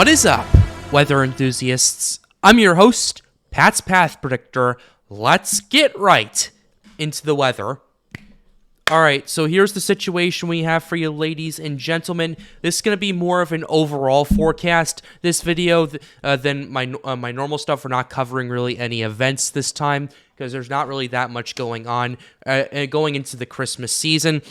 What is up, weather enthusiasts? I'm your host, Pat's Path Predictor. Let's get right into the weather. Alright, so here's the situation we have for you, ladies and gentlemen. This is going to be more of an overall forecast, this video, than my normal stuff. We're not covering really any events this time, because there's not really that much going on going into the Christmas season.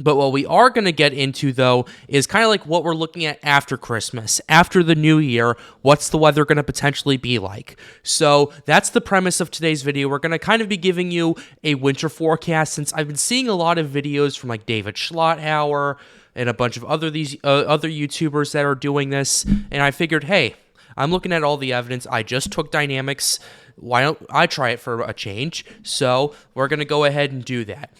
But what we are going to get into, though, is kind of like what we're looking at after Christmas, after the new year. What's the weather going to potentially be like? So that's the premise of today's video. We're going to kind of be giving you a winter forecast, since I've been seeing a lot of videos from like David Schlotthauer and a bunch of other YouTubers that are doing this. And I figured, hey, I'm looking at all the evidence. I just took dynamics. Why don't I try it for a change? So we're going to go ahead and do that.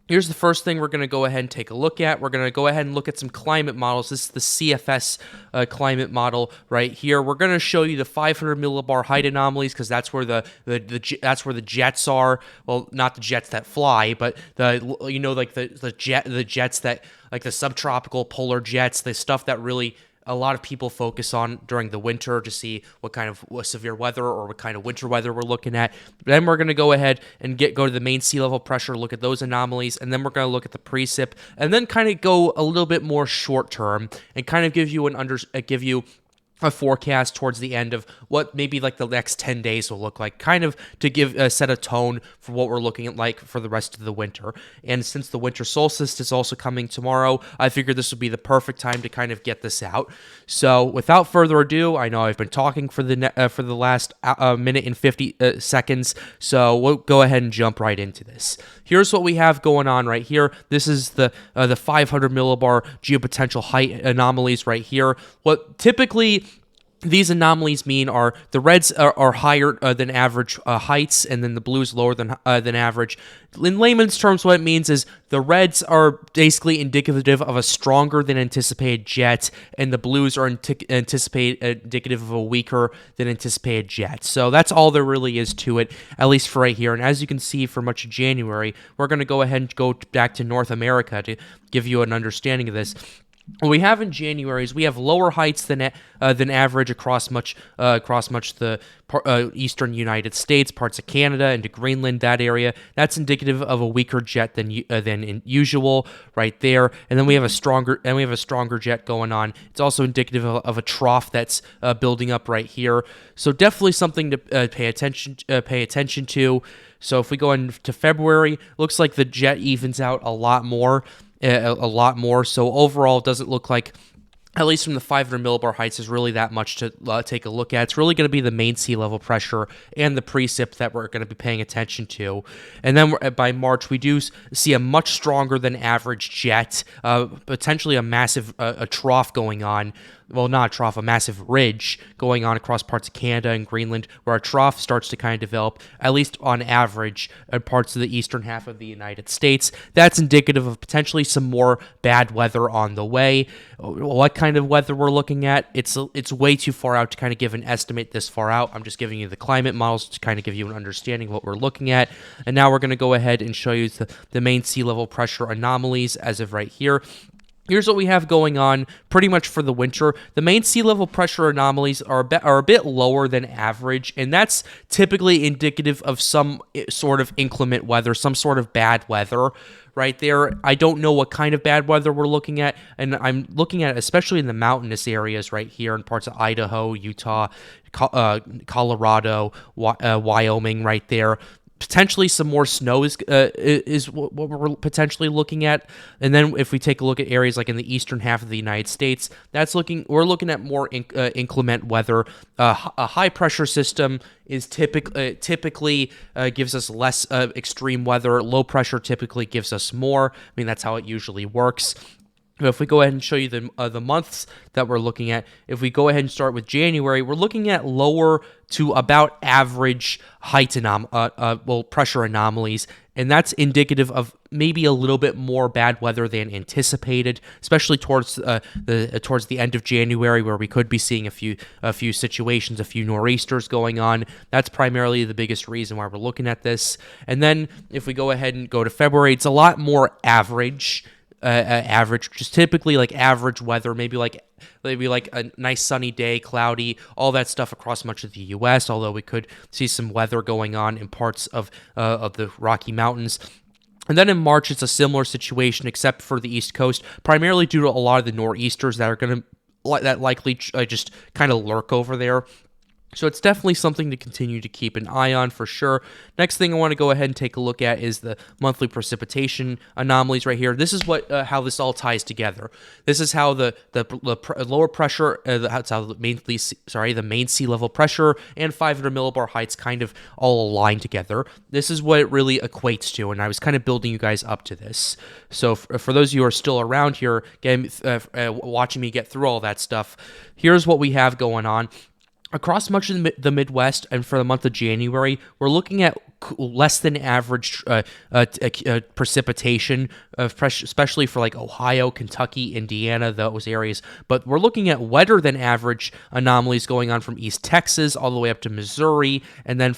Here's the first thing we're going to go ahead and take a look at. We're going to go ahead and look at some climate models. This is the CFS climate model right here. We're going to show you the 500 millibar height anomalies, because that's where the jets are. Well, not the jets that fly, but the jets that, like the subtropical polar jets, the stuff that really a lot of people focus on during the winter to see what kind of severe weather or what kind of winter weather we're looking at. Then we're going to go ahead and go to the main sea level pressure, look at those anomalies, and then we're going to look at the precip, and then kind of go a little bit more short term and kind of give you a forecast towards the end of what maybe like the next 10 days will look like, kind of to give set a tone for what we're looking at like for the rest of the winter. And since the winter solstice is also coming tomorrow, I figured this would be the perfect time to kind of get this out. So without further ado, I know I've been talking for the last minute and 50 seconds, so we'll go ahead and jump right into this. Here's what we have going on right here. This is the 500 millibar geopotential height anomalies right here. What typically these anomalies mean are the reds are higher than average heights, and then the blues lower than average. In layman's terms, what it means is the reds are basically indicative of a stronger than anticipated jet, and the blues are indicative of a weaker than anticipated jet. So that's all there really is to it, at least for right here. And as you can see, for much of January, we're going to go ahead and go back to North America to give you an understanding of this. What we have in January is we have lower heights than average across much the eastern United States, parts of Canada, into Greenland, that area. That's indicative of a weaker jet than usual, right there. And then we have a stronger jet going on. It's also indicative of a trough that's building up right here. So definitely something to pay attention to. So if we go into February, looks like the jet evens out a lot more. So overall, it doesn't look like, at least from the 500 millibar heights, is really that much to take a look at. It's really going to be the main sea level pressure and the precip that we're going to be paying attention to. And then by March, we do see a much stronger than average jet, potentially a massive a trough going on. Well, not a trough, a massive ridge going on across parts of Canada and Greenland, where a trough starts to kind of develop, at least on average, in parts of the eastern half of the United States. That's indicative of potentially some more bad weather on the way. What kind of weather we're looking at, it's way too far out to kind of give an estimate this far out. I'm just giving you the climate models to kind of give you an understanding of what we're looking at. And now we're going to go ahead and show you the main sea level pressure anomalies as of right here. Here's what we have going on pretty much for the winter. The main sea level pressure anomalies are a bit lower than average, and that's typically indicative of some sort of inclement weather, some sort of bad weather right there. I don't know what kind of bad weather we're looking at, and I'm looking at especially in the mountainous areas right here in parts of Idaho, Utah, Colorado, Wyoming right there. Potentially some more snow is what we're potentially looking at. And then if we take a look at areas like in the eastern half of the United States, we're looking at more inclement weather. A high pressure system is typically gives us less extreme weather. Low pressure typically gives us more. I mean, that's how it usually works. If we go ahead and show you the months that we're looking at, if we go ahead and start with January, we're looking at lower to about average height pressure anomalies, and that's indicative of maybe a little bit more bad weather than anticipated, especially towards the end of January, where we could be seeing a few situations, a few nor'easters going on. That's primarily the biggest reason why we're looking at this. And then if we go ahead and go to February, it's a lot more average, just typically like average weather, maybe like maybe like a nice sunny day, cloudy, all that stuff across much of the U.S., although we could see some weather going on in parts of the Rocky Mountains. And then in March, it's a similar situation, except for the East Coast, primarily due to a lot of the nor'easters that are going to likely just kind of lurk over there. So it's definitely something to continue to keep an eye on for sure. Next thing I want to go ahead and take a look at is the monthly precipitation anomalies right here. This is how this all ties together. This is how the lower pressure, that's how the main sea level pressure and 500 millibar heights kind of all align together. This is what it really equates to, and I was kind of building you guys up to this. So for those of you who are still around here, watching me get through all that stuff, here's what we have going on. Across much of the Midwest and for the month of January, we're looking at less than average precipitation, especially for like Ohio, Kentucky, Indiana, those areas. But we're looking at wetter than average anomalies going on from East Texas all the way up to Missouri, and then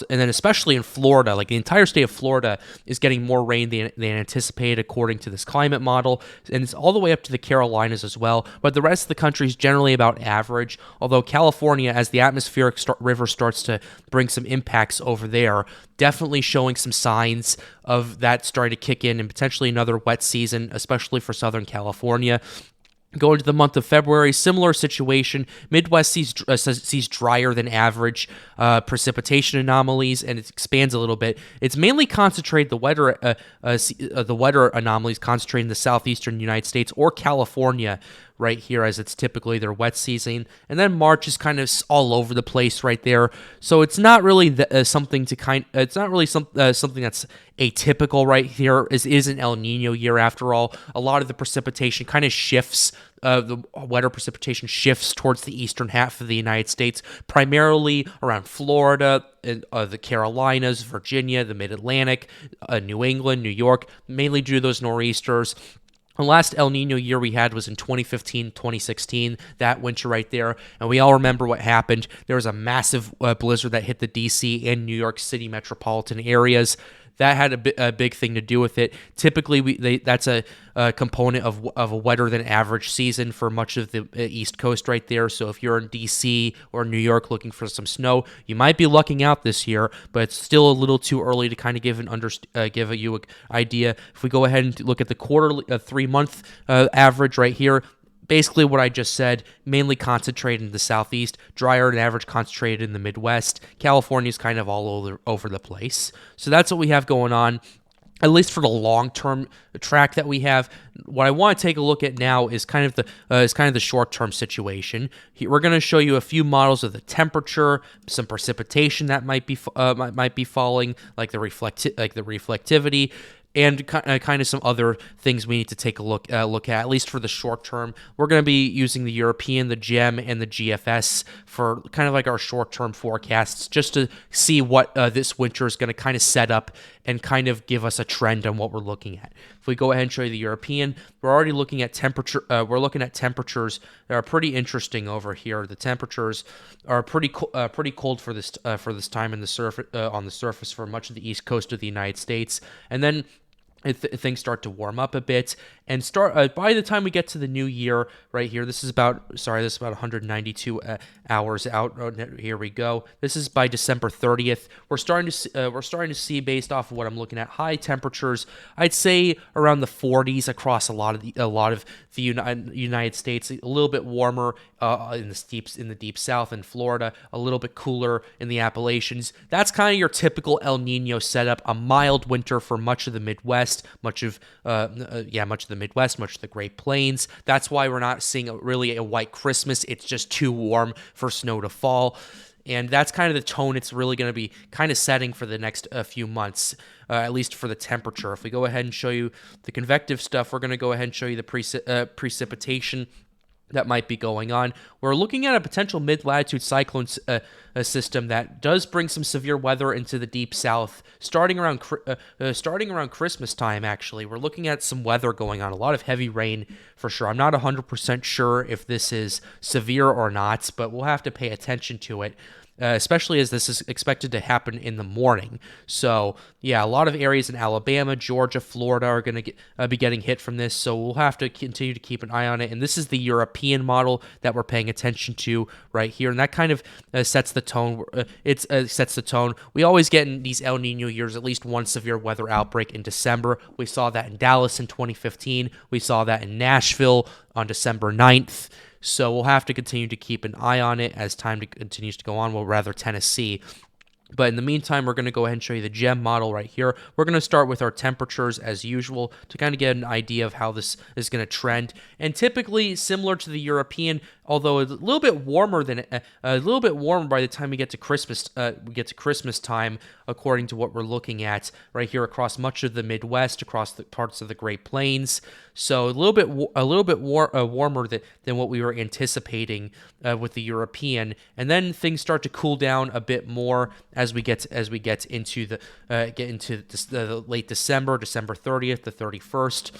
especially in Florida, like the entire state of Florida is getting more rain than anticipated according to this climate model, and it's all the way up to the Carolinas as well. But the rest of the country is generally about average, although California, as the atmospheric river starts to bring some impacts over there, definitely showing some signs of that starting to kick in and potentially another wet season, especially for Southern California. Going to the month of February, similar situation. Midwest sees drier than average precipitation anomalies, and it expands a little bit. It's mainly concentrated the wetter anomalies concentrated in the southeastern United States or California right here, as it's typically their wet season. And then March is kind of all over the place right there. So it's not really something that's atypical right here. It is an El Nino year after all. A lot of the precipitation kind of shifts. The wetter precipitation shifts towards the eastern half of the United States, primarily around Florida, the Carolinas, Virginia, the Mid-Atlantic, New England, New York, mainly due to those nor'easters. The last El Nino year we had was in 2015, 2016, that winter right there, and we all remember what happened. There was a massive blizzard that hit the D.C. and New York City metropolitan areas. That had a big thing to do with it. Typically, that's a component of a wetter than average season for much of the East Coast right there. So if you're in D.C. or New York looking for some snow, you might be lucking out this year, but it's still a little too early to kind of give you an idea. If we go ahead and look at the quarterly 3-month average right here, basically what I just said, mainly concentrated in the southeast, drier than average concentrated in the Midwest. California's kind of all over the place. So that's what we have going on, at least for the long-term track that we have. What I want to take a look at now is kind of the short-term situation. We're going to show you a few models of the temperature, some precipitation that might be falling, like the reflectivity, and kind of some other things we need to take a look at least for the short term. We're going to be using the European, the GEM, and the GFS for kind of like our short-term forecasts, just to see what this winter is going to kind of set up and kind of give us a trend on what we're looking at. If we go ahead and show you the European, we're already looking at temperature. We're looking at temperatures that are pretty interesting over here. The temperatures are pretty cold for this time in on the surface for much of the east coast of the United States, and then things start to warm up a bit and start by the time we get to the new year right here. This is about 192 hours out. Oh, here we go. This is by December 30th. We're starting to see, based off of what I'm looking at, high temperatures. I'd say around the 40s across a lot of the United States. A little bit warmer in the deep south in Florida. A little bit cooler in the Appalachians. That's kind of your typical El Nino setup. A mild winter for much of the Midwest, much of the Midwest, much of the Great Plains. That's why we're not seeing really a white Christmas. It's just too warm for snow to fall. And that's kind of the tone it's really going to be kind of setting for the next few months, at least for the temperature. If we go ahead and show you the convective stuff, we're going to go ahead and show you the precipitation that might be going on. We're looking at a potential mid-latitude cyclone system that does bring some severe weather into the deep south, starting around Christmas time. Actually, we're looking at some weather going on, a lot of heavy rain for sure. I'm not 100% sure if this is severe or not, but we'll have to pay attention to it. especially as this is expected to happen in the morning. So, yeah, a lot of areas in Alabama, Georgia, Florida are going to be getting hit from this, so we'll have to continue to keep an eye on it. And this is the European model that we're paying attention to right here, and that kind of sets the tone. It sets the tone. We always get in these El Nino years at least one severe weather outbreak in December. We saw that in Dallas in 2015. We saw that in Nashville on December 9th. So we'll have to continue to keep an eye on it as time continues to go on. Well, rather Tennessee. But in the meantime, we're going to go ahead and show you the GEM model right here. We're going to start with our temperatures as usual to kind of get an idea of how this is going to trend. And typically similar to the European, although a little bit warmer by the time we get to Christmas. Christmas time, according to what we're looking at right here across much of the Midwest, across the parts of the Great Plains. So a little bit warmer than what we were anticipating with the European, and then things start to cool down a bit more as we get into the late December 30th to 31st.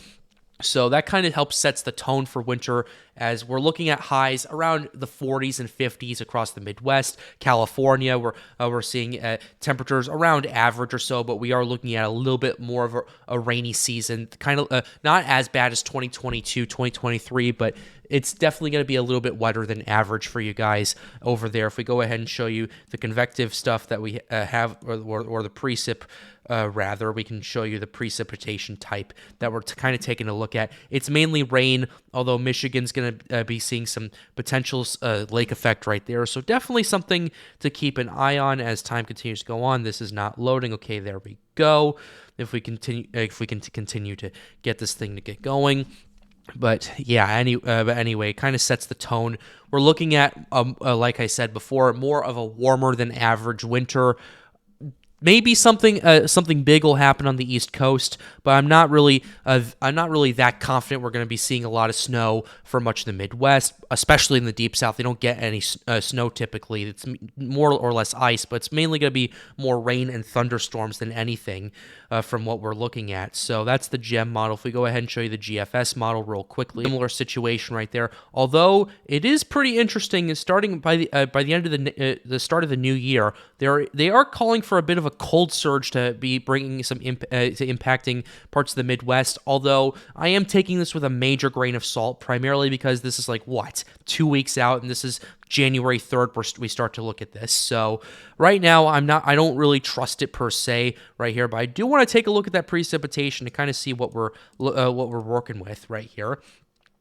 So that kind of helps sets the tone for winter as we're looking at highs around the 40s and 50s across the Midwest. California, we're seeing temperatures around average or so, but we are looking at a little bit more of a rainy season, kind of not as bad as 2022, 2023, but it's definitely going to be a little bit wetter than average for you guys over there. If we go ahead and show you the convective stuff that we have, or the precip, rather, we can show you the precipitation type that we're kind of taking a look at. It's mainly rain, although Michigan's going to be seeing some potential lake effect right there. So definitely something to keep an eye on as time continues to go on. This is not loading. Okay, there we go. If we can continue to get this thing to get going. But yeah, anyway, it kind of sets the tone. We're looking at, like I said before, more of a warmer than average winter. Maybe something big will happen on the East Coast, but I'm not really that confident we're going to be seeing a lot of snow for much of the Midwest, especially in the Deep South. They don't get any snow typically. It's more or less ice, but it's mainly going to be more rain and thunderstorms than anything from what we're looking at. So that's the GEM model. If we go ahead and show you the GFS model real quickly, similar situation right there. Although it is pretty interesting, starting by the end of the start of the new year, they are calling for a bit of a cold surge to be bringing some to impacting parts of the Midwest. Although I am taking this with a major grain of salt, primarily because this is like 2 weeks out, and this is January 3rd where we start to look at this. So right now I don't really trust it per se right here, but I do want to take a look at that precipitation to kind of see what we're working with right here.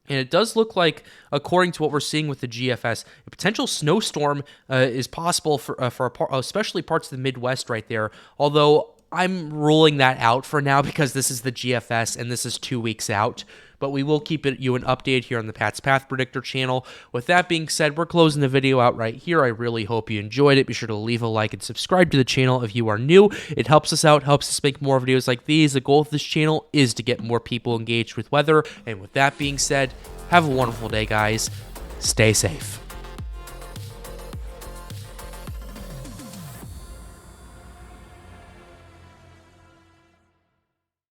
And it does look like, according to what we're seeing with the GFS, a potential snowstorm is possible for especially parts of the Midwest right there. Although I'm ruling that out for now because this is the GFS and this is 2 weeks out. But we will keep you an update here on the Pat's Path Predictor channel. With that being said, we're closing the video out right here. I really hope you enjoyed it. Be sure to leave a like and subscribe to the channel if you are new. It helps us out, helps us make more videos like these. The goal of this channel is to get more people engaged with weather. And with that being said, have a wonderful day, guys. Stay safe.